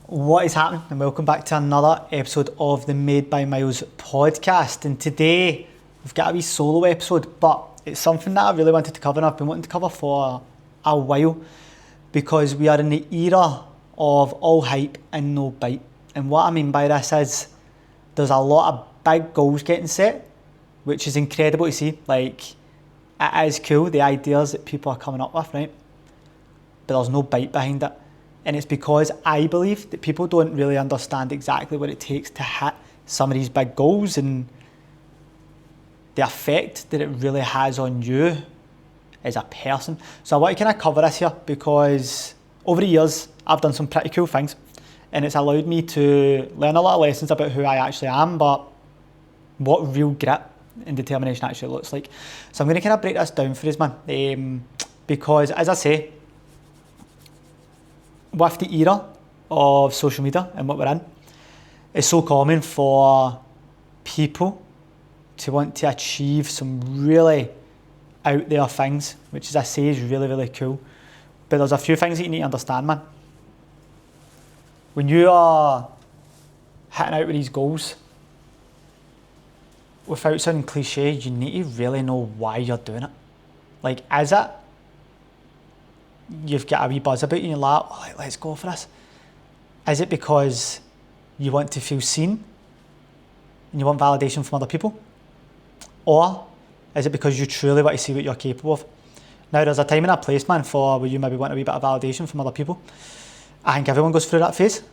What is happening, and welcome back to another episode of the Made by Miles podcast. And today we've got a wee solo episode, but it's something that I really wanted to cover and I've been wanting to cover for a while, because we are in the era of all hype and no bite. And what I mean by this is there's a lot of big goals getting set, which is incredible to see. Like, it is cool, the ideas that people are coming up with, right? But there's no bite behind it. And it's because I believe that people don't really understand exactly what it takes to hit some of these big goals and the effect that it really has on you as a person. So I want to kind of cover this here because over the years I've done some pretty cool things, and it's allowed me to learn a lot of lessons about who I actually am, but what real grit and determination actually looks like. So I'm going to kind of break this down for us, man, because as I say, with the era of social media and what we're in, it's so common for people to want to achieve some really out there things, which, as I say, is really, really cool. But there's a few things that you need to understand, man. When you are hitting out with these goals, without sounding cliche, you need to really know why you're doing it. Like, is it you've got a wee buzz about you and you're like, oh, let's go for this? Is it because you want to feel seen and you want validation from other people? Or is it because you truly want to see what you're capable of? Now, there's a time and a place, man, for where you maybe want a wee bit of validation from other people. I think everyone goes through that phase.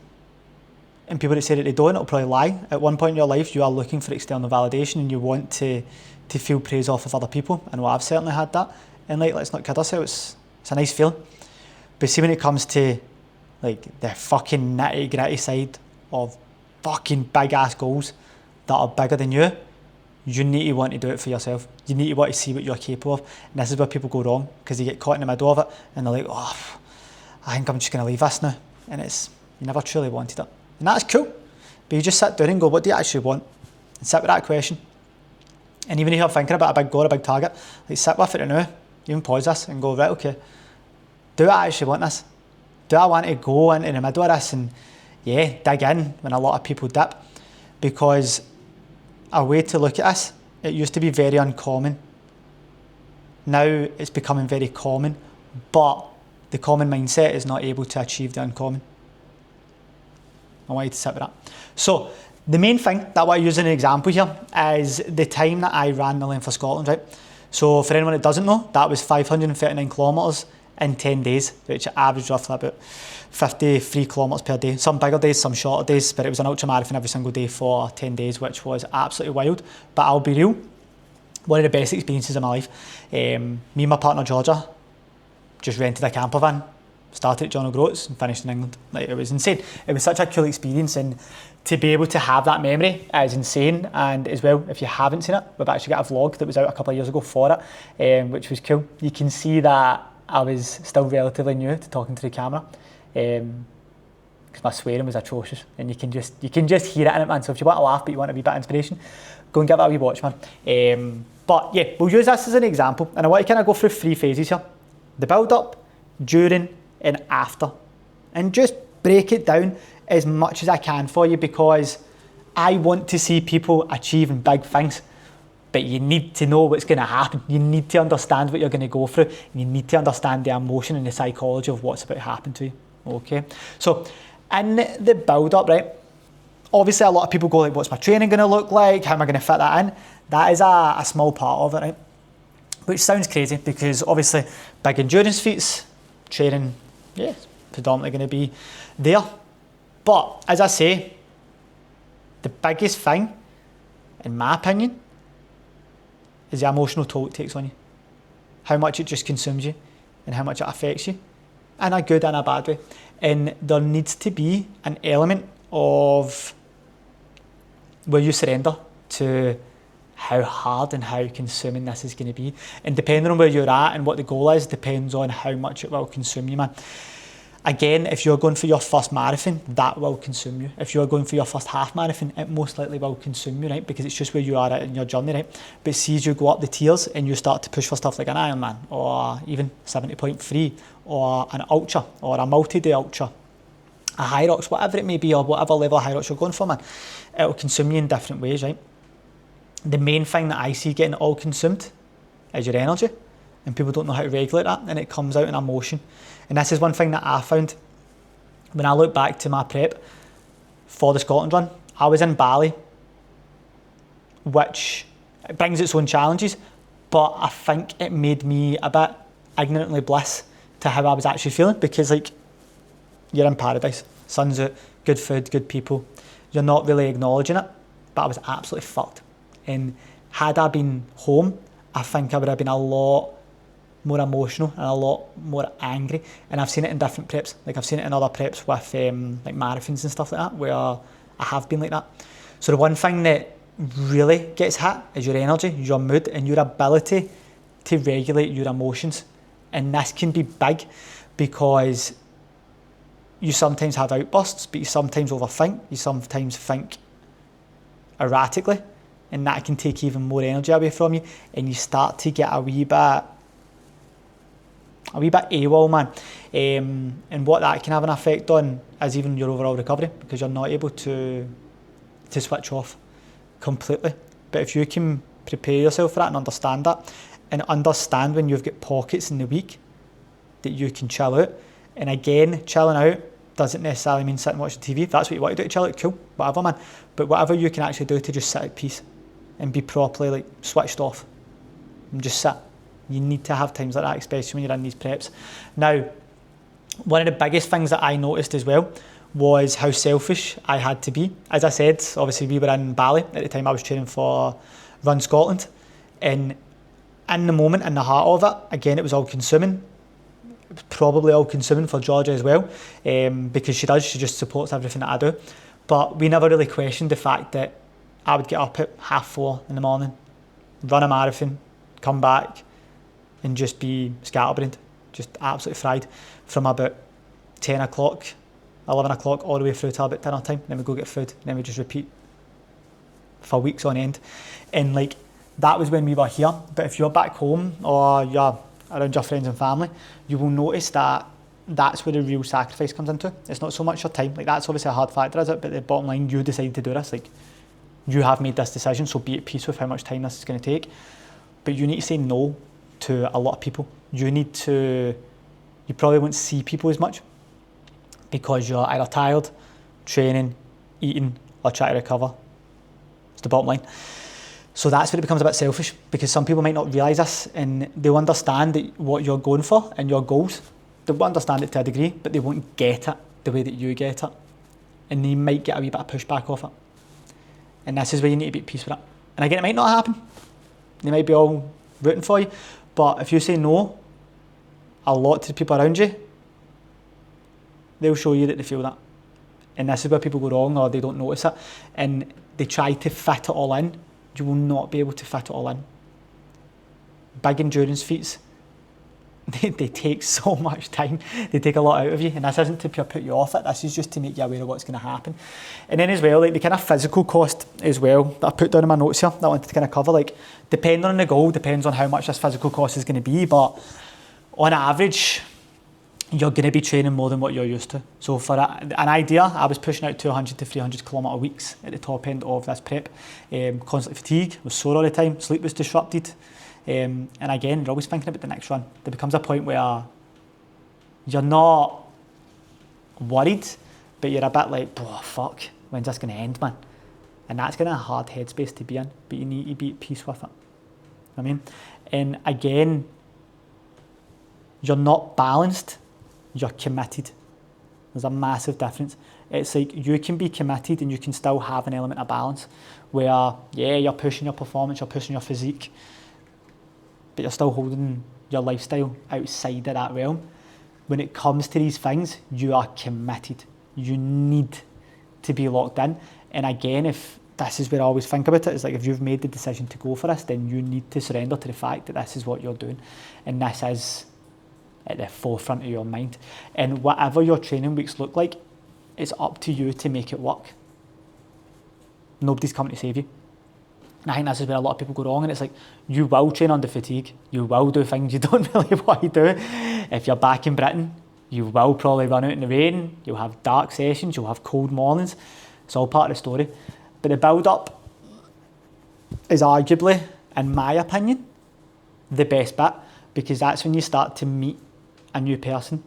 And people that say that they don't, it'll probably lie. At one point in your life, you are looking for external validation and you want to feel praise off of other people. And well, I've certainly had that. And like, let's not kid ourselves, it's a nice feeling. But see, when it comes to like the fucking nitty gritty side of fucking big ass goals that are bigger than you need to want to do it for yourself. You need to want to see what you're capable of. And this is where people go wrong, because they get caught in the middle of it and they're like, oh, I think I'm just going to leave this now. And it's, you never truly wanted it. And that's cool. But you just sit down and go, what do you actually want? And sit with that question. And even if you're thinking about a big goal, a big target, like sit with it now. Even pause this and go, right, okay, do I actually want this? Do I want to go into the middle of this and, yeah, dig in when a lot of people dip? Because a way to look at this, it used to be very uncommon. Now it's becoming very common, but the common mindset is not able to achieve the uncommon. I want you to sit with that. So the main thing that I want to use as an example here is the time that I ran the length of Scotland, right? So for anyone that doesn't know, that was 539 kilometres in 10 days, which averaged roughly about 53 kilometres per day. Some bigger days, some shorter days, but it was an ultra marathon every single day for 10 days, which was absolutely wild. But I'll be real, one of the best experiences of my life. Me and my partner Georgia just rented a camper van, started at John O'Groats and finished in England. Like, it was insane. It was such a cool experience, and to be able to have that memory is insane. And as well, if you haven't seen it, we've actually got a vlog that was out a couple of years ago for it, which was cool. You can see that I was still relatively new to talking to the camera, because my swearing was atrocious, and you can just hear it in it, man. So if you want to laugh but you want a wee bit of inspiration, go and give that a wee watch, man. But yeah, we'll use this as an example, and I want to kind of go through 3 phases here: the build up, during, and after, and just break it down as much as I can for you, because I want to see people achieving big things, but you need to know what's going to happen. You need to understand what you're going to go through, and you need to understand the emotion and the psychology of what's about to happen to you. Okay, so in the build up, right, obviously a lot of people go like, what's my training going to look like? How am I going to fit that in? That is a small part of it, right? Which sounds crazy, because obviously big endurance feats, training, yeah, predominantly going to be there. But as I say, the biggest thing, in my opinion, is the emotional toll it takes on you. How much it just consumes you and how much it affects you, in a good and a bad way. And there needs to be an element of where you surrender to how hard and how consuming this is going to be. And depending on where you're at and what the goal is, depends on how much it will consume you, man. Again, if you're going for your first marathon, that will consume you. If you're going for your first half marathon, it most likely will consume you, right? Because it's just where you are in your journey, right? But see, as you go up the tiers and you start to push for stuff like an Ironman, or even 70.3, or an ultra, or a multi-day ultra, a Hyrox, whatever it may be, or whatever level of Hyrox you're going for, man, it'll consume you in different ways, right? The main thing that I see getting all consumed is your energy, and people don't know how to regulate that, and it comes out in emotion. And this is one thing that I found when I look back to my prep for the Scotland run. I was in Bali, which it brings its own challenges, but I think it made me a bit ignorantly bliss to how I was actually feeling, because like, you're in paradise, sun's out, good food, good people, you're not really acknowledging it, but I was absolutely fucked. And had I been home, I think I would have been a lot more emotional and a lot more angry. And I've seen it in different preps, like I've seen it in other preps with like marathons and stuff like that, where I have been like that. So the one thing that really gets hit is your energy, your mood, and your ability to regulate your emotions. And this can be big, because you sometimes have outbursts, but you sometimes overthink, you sometimes think erratically, and that can take even more energy away from you, and you start to get a wee bit AWOL, man. And what that can have an effect on is even your overall recovery, because you're not able to switch off completely. But if you can prepare yourself for that and understand when you've got pockets in the week that you can chill out. And again, chilling out doesn't necessarily mean sitting watching TV. If that's what you want to do to chill out, cool, whatever, man. But whatever you can actually do to just sit at peace and be properly like switched off and just sit. You need to have times like that, especially when you're in these preps. Now, one of the biggest things that I noticed as well was how selfish I had to be. As I said, obviously we were in Bali at the time. I was training for Run Scotland, and in the moment, in the heart of it, again, it was all consuming. It was probably all consuming for Georgia as well, because she just supports everything that I do. But we never really questioned the fact that I would get up at 4:30 in the morning, run a marathon, come back, and just be scatterbrained, just absolutely fried from about 10 o'clock, 11 o'clock, all the way through till about dinner time. Then we go get food, and then we just repeat for weeks on end. And like, that was when we were here. But if you're back home or you're around your friends and family, you will notice that that's where the real sacrifice comes into. It's not so much your time. Like, that's obviously a hard factor, is it? But the bottom line, you decided to do this. Like, you have made this decision, so be at peace with how much time this is going to take. But you need to say no to a lot of people. You probably won't see people as much because you're either tired, training, eating, or trying to recover. It's the bottom line. So that's where it becomes a bit selfish, because some people might not realise this, and they'll understand that what you're going for and your goals. They'll understand it to a degree, but they won't get it the way that you get it. And they might get a wee bit of pushback off it. And this is where you need to be at peace with it. And again, it might not happen. They might be all rooting for you. But if you say no a lot to the people around you, they'll show you that they feel that. And this is where people go wrong, or they don't notice it. And they try to fit it all in. You will not be able to fit it all in. Big endurance feats, they take so much time. They take a lot out of you. And this isn't to put you off it. This is just to make you aware of what's going to happen. And then as well, like the kind of physical cost as well that I put down in my notes here that I wanted to kind of cover, like depending on the goal, depends on how much this physical cost is going to be. But on average, you're going to be training more than what you're used to. So for an idea, I was pushing out 200 to 300 kilometre weeks at the top end of this prep. Constantly fatigued, was sore all the time, sleep was disrupted. And again, you're always thinking about the next run. There becomes a point where you're not worried, but you're a bit like, oh fuck, when's this going to end, man? And that's kind of a hard headspace to be in, but you need to be at peace with it. I mean, and again, you're not balanced, you're committed. There's a massive difference. It's like you can be committed and you can still have an element of balance where, yeah, you're pushing your performance, you're pushing your physique, but you're still holding your lifestyle outside of that realm. When it comes to these things, you are committed. You need to be locked in. And again, if this is where I always think about it, it's like if you've made the decision to go for this, then you need to surrender to the fact that this is what you're doing. And this is at the forefront of your mind. And whatever your training weeks look like, it's up to you to make it work. Nobody's coming to save you. And I think this is where a lot of people go wrong, and it's like, you will train under fatigue, you will do things you don't really want to do. If you're back in Britain, You will probably run out in the rain, you'll have dark sessions, you'll have cold mornings. It's all part of the story. But the build-up is arguably, in my opinion, the best bit, because that's when you start to meet a new person.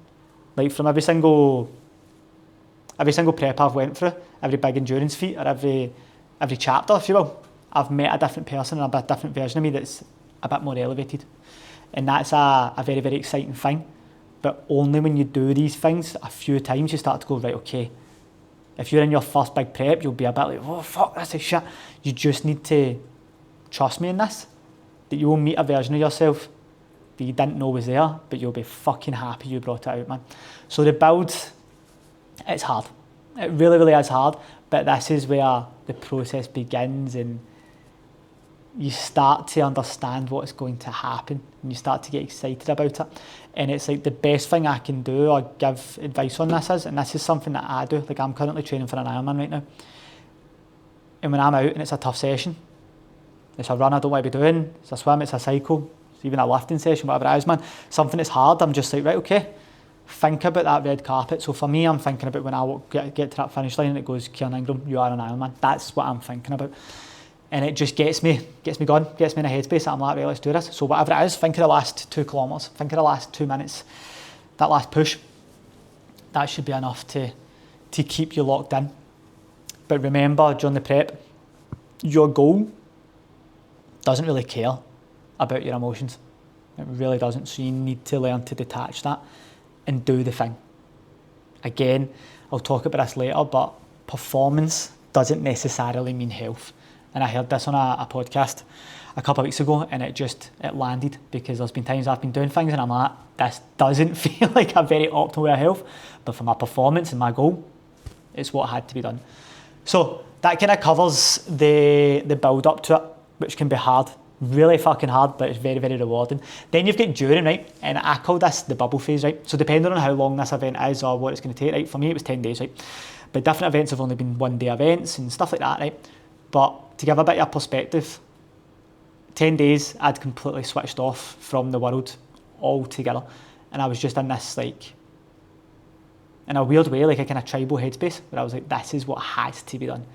Like from every single prep I've went through, every big endurance feat, or every chapter, if you will, I've met a different person and a bit different version of me that's a bit more elevated. And that's a very, very exciting thing. But only when you do these things a few times, you start to go, right, okay. If you're in your first big prep, you'll be a bit like, oh, fuck, this is shit. You just need to trust me in this, that you will meet a version of yourself that you didn't know was there, but you'll be fucking happy you brought it out, man. So the build, it's hard. It really, really is hard. But this is where the process begins, and you start to understand what's going to happen, and you start to get excited about it. And it's like the best thing I can do or give advice on this is, and this is something that I do, like I'm currently training for an Ironman right now. And when I'm out and it's a tough session, it's a run I don't want to be doing, it's a swim, it's a cycle, it's even a lifting session, whatever it is, man, something that's hard, I'm just like, right, okay, think about that red carpet. So for me, I'm thinking about when I get to that finish line and it goes, Kieran Ingram, you are an Ironman. That's what I'm thinking about. And it just gets me going, gets me in a headspace. I'm like, right, let's do this. So whatever it is, think of the last 2 kilometres, think of the last 2 minutes, that last push. That should be enough to keep you locked in. But remember, during the prep, your goal doesn't really care about your emotions. It really doesn't. So you need to learn to detach that and do the thing. Again, I'll talk about this later, but performance doesn't necessarily mean health. And I heard this on a podcast a couple of weeks ago, and it landed, because there's been times I've been doing things and I'm like, this doesn't feel like a very optimal way of health, but for my performance and my goal, it's what had to be done. So that kind of covers the build up to it, which can be hard, really fucking hard, but it's very, very rewarding. Then you've got during, right? And I call this the bubble phase, right? So depending on how long this event is or what it's going to take, right? For me, it was 10 days, right? But different events have only been 1 day events and stuff like that, right? But to give a bit of perspective, 10 days, I'd completely switched off from the world altogether. And I was just in this, like, in a weird way, like a kind of tribal headspace, where I was like, this is what has to be done.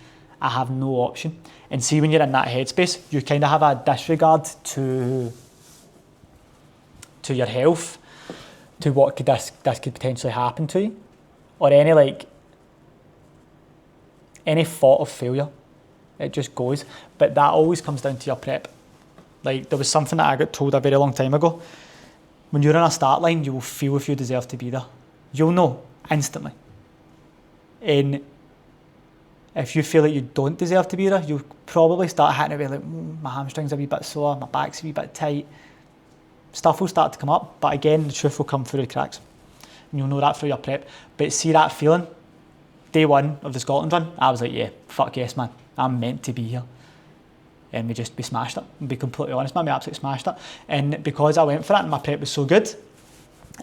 I have no option. And see, when you're in that headspace, you kind of have a disregard to your health, to what this could potentially happen to you, or any thought of failure. It just goes. But that always comes down to your prep. Like, there was something that I got told a very long time ago. When you're on a start line, you will feel if you deserve to be there. You'll know instantly. And if you feel like you don't deserve to be there, you'll probably start hitting it with like, my hamstrings are a wee bit sore, my back's a wee bit tight. Stuff will start to come up, but again, the truth will come through the cracks. And you'll know that through your prep. But see that feeling, day 1 of the Scotland run, I was like, yeah, fuck yes, man. I'm meant to be here. And we smashed it. And be completely honest, man, we absolutely smashed it. And because I went for it and my prep was so good, it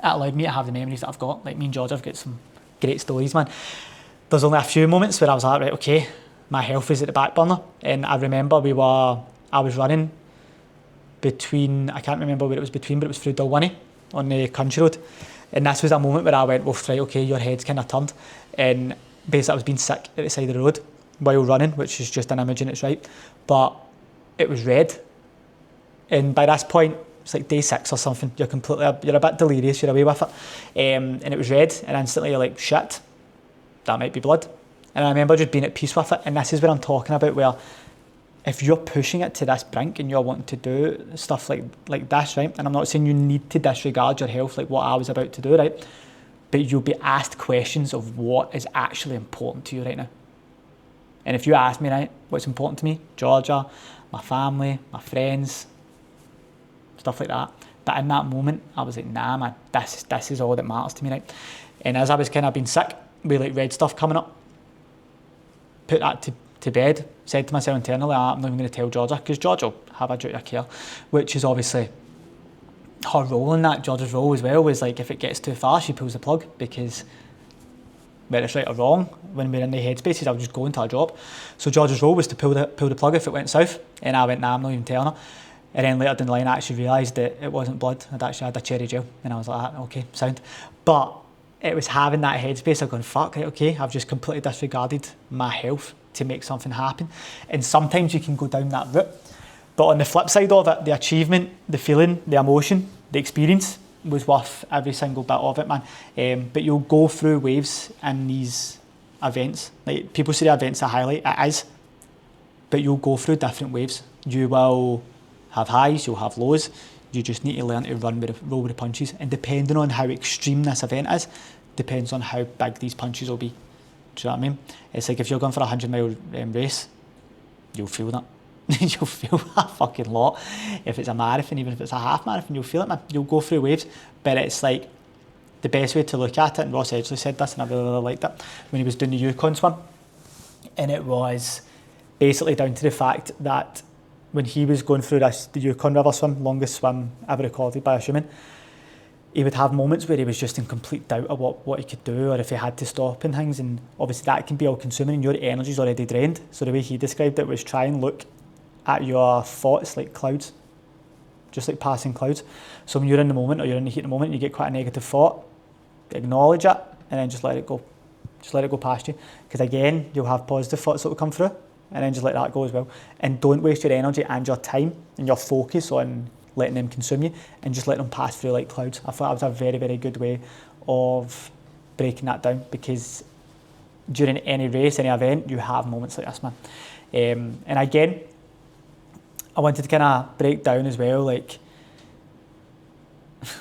allowed me to have the memories that I've got. Like, me and George have got some great stories, man. There's only a few moments where I was like, right, okay, my health is at the back burner. And I remember I was running between, I can't remember where it was between, but it was through Dalwhinnie on the country road. And this was a moment where I went, well, right, okay, your head's kind of turned. And basically I was being sick at the side of the road while running, which is just an image in its right. But it was red. And by this point, it's like day 6 or something. You're a bit delirious, you're away with it. And it was red, and instantly you're like, shit, that might be blood. And I remember just being at peace with it. And this is what I'm talking about, where if you're pushing it to this brink and you're wanting to do stuff like this, right? And I'm not saying you need to disregard your health like what I was about to do, right? But you'll be asked questions of what is actually important to you right now. And if you ask me, right, what's important to me? Georgia, my family, my friends, stuff like that. But in that moment, I was like, nah, man, this is all that matters to me, right? And as I was kind of being sick with like red stuff coming up, put that to bed, said to myself internally, I'm not even going to tell Georgia, because Georgia will have a duty of care, which is obviously her role in that. Georgia's role as well was like, if it gets too far, she pulls the plug, because whether it's right or wrong, when we're in the headspaces, I'll just go into her job. So George's role was to pull the plug if it went south, and I went, nah, I'm not even telling her. And then later down the line, I actually realised that it wasn't blood. I'd actually had a cherry gel, and I was like, okay, sound. But it was having that headspace of going, fuck, right, okay, I've just completely disregarded my health to make something happen. And sometimes you can go down that route. But on the flip side of it, the achievement, the feeling, the emotion, the experience was worth every single bit of it, man. But you'll go through waves in these events. Like, people say the event's a highlight, it is. But you'll go through different waves. You will have highs, you'll have lows. You just need to learn to roll with the punches. And depending on how extreme this event is, depends on how big these punches will be. Do you know what I mean? It's like if you're going for a 100-mile race, you'll feel that. You'll feel a fucking lot. If it's a marathon, even if it's a half marathon, you'll feel it, man. You'll go through waves. But it's like the best way to look at it, and Ross Edgley said this, and I really, really liked it, when he was doing the Yukon swim. And it was basically down to the fact that when he was going through the Yukon River swim, longest swim ever recorded by a human, he would have moments where he was just in complete doubt of what he could do, or if he had to stop and things. And obviously that can be all consuming and your energy's already drained. So the way he described it was try and look at your thoughts like clouds, just like passing clouds. So when you're in the moment, or you're in the heat of the moment, you get quite a negative thought, acknowledge it, and then just let it go. Just let it go past you. Because again, you'll have positive thoughts that will come through, and then just let that go as well. And don't waste your energy and your time and your focus on letting them consume you, and just let them pass through like clouds. I thought that was a very, very good way of breaking that down, because during any race, any event, you have moments like this, man. And again, I wanted to kind of break down as well, like,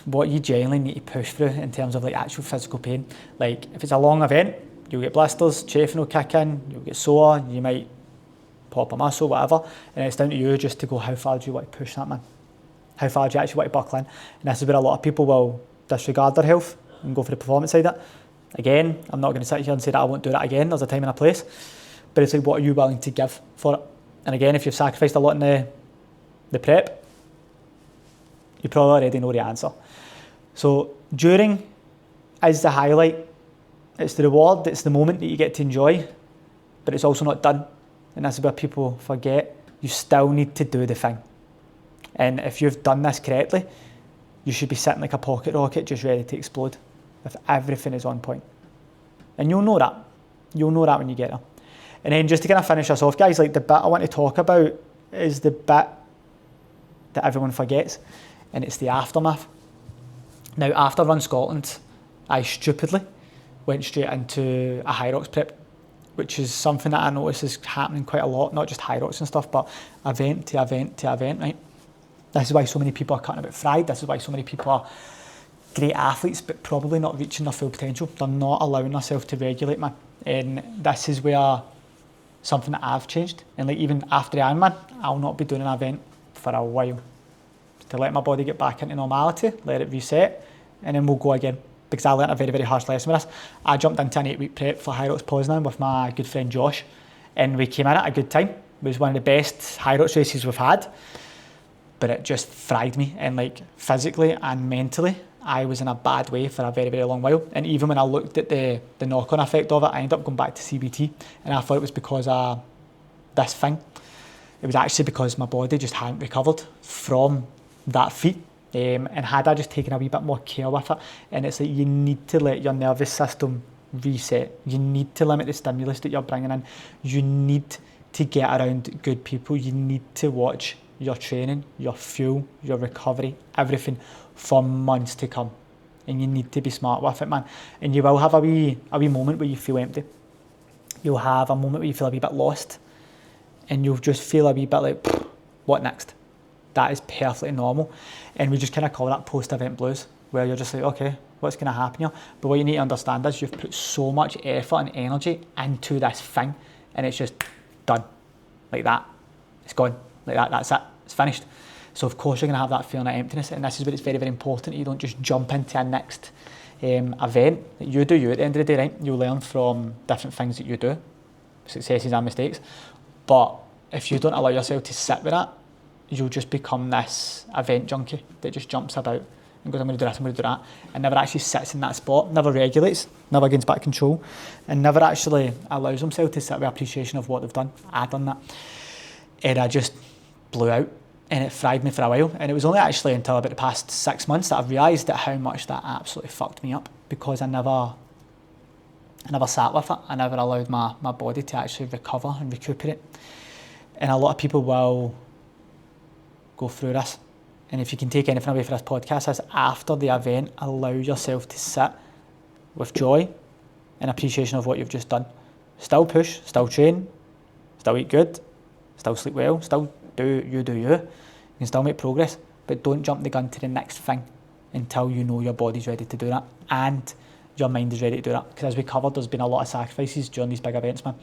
what you genuinely need to push through in terms of like actual physical pain. Like, if it's a long event, you'll get blisters, chafing will kick in, you'll get sore, you might pop a muscle, whatever, and it's down to you just to go, how far do you want to push that, man? How far do you actually want to buckle in? And this is where a lot of people will disregard their health and go for the performance side of it. Again, I'm not going to sit here and say that I won't do that again, there's a time and a place, but it's like, what are you willing to give for it? And again, if you've sacrificed a lot in the prep, you probably already know the answer. So during is the highlight, it's the reward, it's the moment that you get to enjoy, but it's also not done. And that's where people forget, you still need to do the thing. And if you've done this correctly, you should be sitting like a pocket rocket just ready to explode if everything is on point. And you'll know that. You'll know that when you get there. And then just to kind of finish us off, guys, like the bit I want to talk about is the bit that everyone forgets, and it's the aftermath. Now, after Run Scotland, I stupidly went straight into a high rocks prep, which is something that I notice is happening quite a lot, not just high rocks and stuff, but event to event to event, right? This is why so many people are cutting a bit fried. This is why so many people are great athletes, but probably not reaching their full potential. They're not allowing themselves to regulate, man. And this is where something that I've changed. And like, even after the Ironman, I'll not be doing an event for a while, to let my body get back into normality, let it reset, and then we'll go again. Because I learned a very, very harsh lesson with this. I jumped into an 8-week prep for High Rocks Poznan with my good friend Josh, and we came in at a good time. It was one of the best High Rocks races we've had, but it just fried me, and like physically and mentally, I was in a bad way for a very, very long while. And even when I looked at the knock-on effect of it, I ended up going back to CBT, and I thought it was because of this thing. It was actually because my body just hadn't recovered from that feat. And had I just taken a wee bit more care with it, and it's like, you need to let your nervous system reset. You need to limit the stimulus that you're bringing in. You need to get around good people. You need to watch your training, your fuel, your recovery, everything for months to come. And you need to be smart with it, man. And you will have a wee moment where you feel empty. You'll have a moment where you feel a wee bit lost, and you'll just feel a wee bit like, what next? That is perfectly normal. And we just kind of call that post-event blues, where you're just like, okay, what's going to happen here? But what you need to understand is you've put so much effort and energy into this thing, and it's just done. Like that. It's gone. Like that. That's it. It's finished. So of course you're going to have that feeling of emptiness, and this is where it's very, very important that you don't just jump into a next event. You do you at the end of the day, right? You learn from different things that you do, successes and mistakes. But if you don't allow yourself to sit with that, you'll just become this event junkie that just jumps about and goes, I'm going to do this, I'm going to do that, and never actually sits in that spot, never regulates, never gains back control, and never actually allows themselves to sit with appreciation of what they've done. I've done that, and I just blew out. and it fried me for a while. And it was only actually until about the past 6 months that I've realised that how much that absolutely fucked me up, because I never sat with it. I never allowed my body to actually recover and recuperate. And a lot of people will go through this. And if you can take anything away from this podcast, is after the event, allow yourself to sit with joy and appreciation of what you've just done. Still push, still train, still eat good, still sleep well, still do you. You can still make progress, but don't jump the gun to the next thing until you know your body's ready to do that and your mind is ready to do that. Because as we covered, there's been a lot of sacrifices during these big events, man.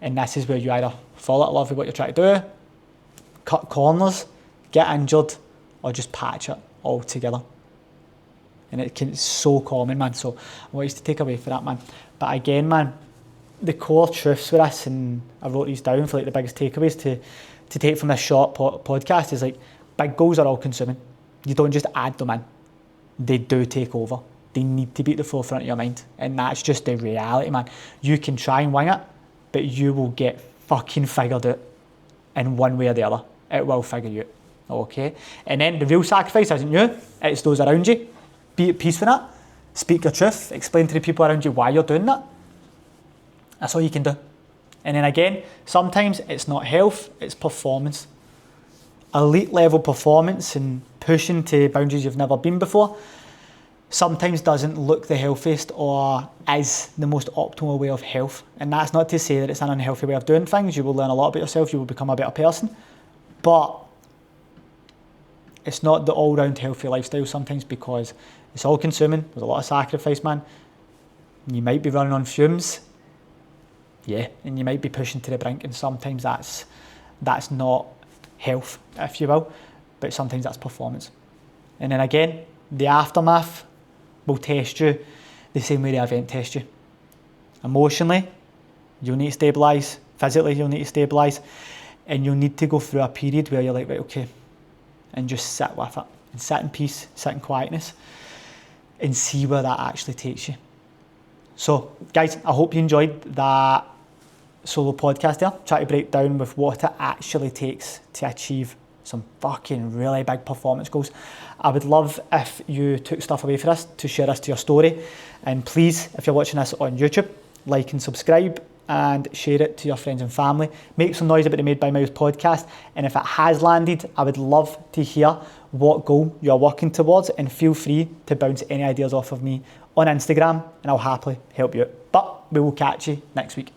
And this is where you either fall out of love with what you're trying to do, cut corners, get injured, or just patch it all together. And it's so common, man. So I want you to take away for that, man. But again, man, the core truths with this, and I wrote these down for like the biggest takeaways to take from this short podcast, is like, big goals are all consuming. You don't just add them in. They do take over. They need to be at the forefront of your mind. And that's just the reality, man. You can try and wing it, but you will get fucking figured out in one way or the other. It will figure you out. Okay? And then the real sacrifice isn't you, it's those around you. Be at peace with that. Speak your truth. Explain to the people around you why you're doing that. That's all you can do. And then again, sometimes it's not health, it's performance. Elite level performance and pushing to boundaries you've never been before sometimes doesn't look the healthiest or is the most optimal way of health. And that's not to say that it's an unhealthy way of doing things. You will learn a lot about yourself, you will become a better person. But it's not the all-round healthy lifestyle sometimes, because it's all consuming. There's a lot of sacrifice, man. You might be running on fumes. Yeah, and you might be pushing to the brink, and sometimes that's not health, if you will, but sometimes that's performance. And then again, the aftermath will test you the same way the event tests you. Emotionally, you'll need to stabilise. Physically, you'll need to stabilise. And you'll need to go through a period where you're like, right, okay, and just sit with it. And sit in peace, sit in quietness, and see where that actually takes you. So, guys, I hope you enjoyed that solo podcast there. Try to break down with what it actually takes to achieve some fucking really big performance goals. I would love if you took stuff away from this to share this to your story. And please, if you're watching this on YouTube, like and subscribe and share it to your friends and family. Make some noise about the Made by Mouth podcast. And if it has landed, I would love to hear what goal you're working towards, and feel free to bounce any ideas off of me on Instagram, and I'll happily help you out. But we will catch you next week.